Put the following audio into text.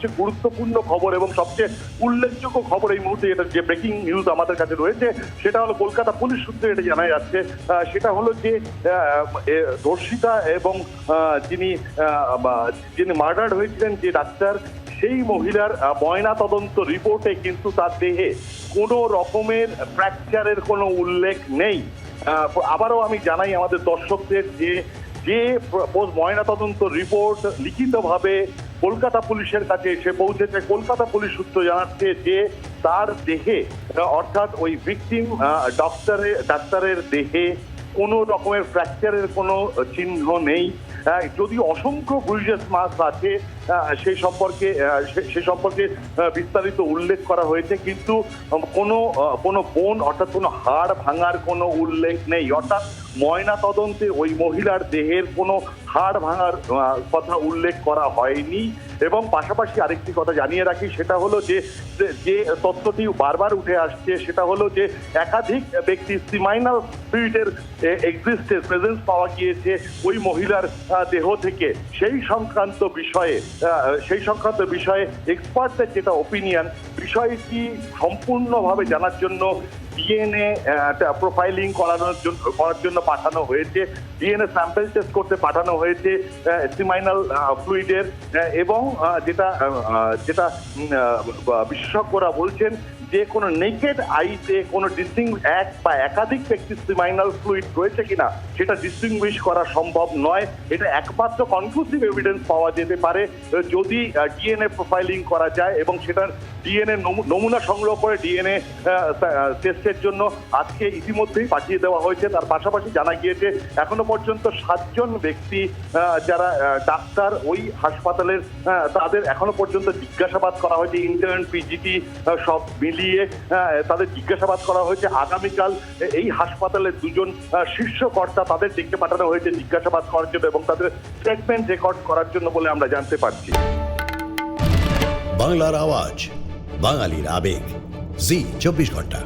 সবচেয়ে গুরুত্বপূর্ণ খবর এবং সবচেয়ে উল্লেখযোগ্য খবর এই মুহূর্তে এটা যে ব্রেকিং নিউজ আমাদের কাছে রয়েছে সেটা হলো কলকাতা পুলিশ সূত্রে এটা জানা যাচ্ছে। সেটা হলো যে ধর্ষিতা এবং যিনি মার্ডার হয়েছিলেন যে ডাক্তার, সেই মহিলার ময়না তদন্ত রিপোর্টে কিন্তু তার দেহে কোনো রকমের ফ্র্যাকচারের কোনো উল্লেখ নেই। আবারও আমি জানাই আমাদের দর্শকদের যে ময়না তদন্ত রিপোর্ট লিখিতভাবে কলকাতা পুলিশের কাছে এসে পৌঁছেছে, কলকাতা পুলিশ সূত্র জানাচ্ছে যে তার দেহে অর্থাৎ ওই ভিকটিম ডাক্তারের দেহে কোনো রকমের ফ্র্যাকচারের কোনো চিহ্ন নেই। যদি অসংখ্য ব্রুইজেস মার্কস আছে সেই সম্পর্কে বিস্তারিত উল্লেখ করা হয়েছে, কিন্তু কোনো বোন অর্থাৎ কোনো হাড় ভাঙার কোনো উল্লেখ নেই। অর্থাৎ ময়না তদন্তে ওই মহিলার দেহের কোনো হাড় ভাঙার কথা উল্লেখ করা হয়নি। এবং পাশাপাশি আরেকটি কথা জানিয়ে রাখি, সেটা হলো যে তথ্যটি বারবার উঠে আসছে, সেটা হলো যে একাধিক ব্যক্তি সিমাইনাল ফ্লুইডের প্রেজেন্স পাওয়া গিয়েছে ওই মহিলার দেহ থেকে। সেই সংক্রান্ত বিষয়ে এক্সপার্টদের যেটা ওপিনিয়ন, বিষয়টি সম্পূর্ণভাবে জানার জন্য ডিএনএ প্রোফাইলিং করার জন্য পাঠানো হয়েছে, ডিএনএ স্যাম্পল টেস্ট করতে পাঠানো হয়েছে সিমাইনাল ফ্লুইডের। এবং যেটা বিশেষজ্ঞরা বলছেন যে কোনো নেকেড আইতে কোনো এক বা একাধিক ব্যক্তির সিমাইনাল ফ্লুইড রয়েছে কিনা সেটা ডিস্টিংগুইশ করা সম্ভব নয়। এটা একমাত্র কনক্লুসিভ এভিডেন্স পাওয়া যেতে পারে যদি ডিএনএ প্রোফাইলিং করা যায়, এবং সেটার ডিএনএ নমুনা সংগ্রহ করে ডিএনএ টেস্টের জন্য আজকে ইতিমধ্যেই পাঠিয়ে দেওয়া হয়েছে। তার পাশাপাশি জানা গিয়েছে এখনো পর্যন্ত 7 জন ব্যক্তি যারা ডাক্তার ওই হাসপাতালের, তাদের এখনো পর্যন্ত জিজ্ঞাসাবাদ করা হয়েছে, ইন্টার্ন পিজিটি সব মিলিয়ে তাদের জিজ্ঞাসাবাদ করা হয়েছে। আগামীকাল এই হাসপাতালের 2 জন শীর্ষ কর্তা তাদের ডেকে পাঠানো হয়েছে জিজ্ঞাসাবাদ করার জন্য এবং তাদের স্টেটমেন্ট রেকর্ড করার জন্য বলে আমরা জানতে পারছি। বাংলার আওয়াজ, বাঙালির আবেগ, জি 24 ঘন্টা।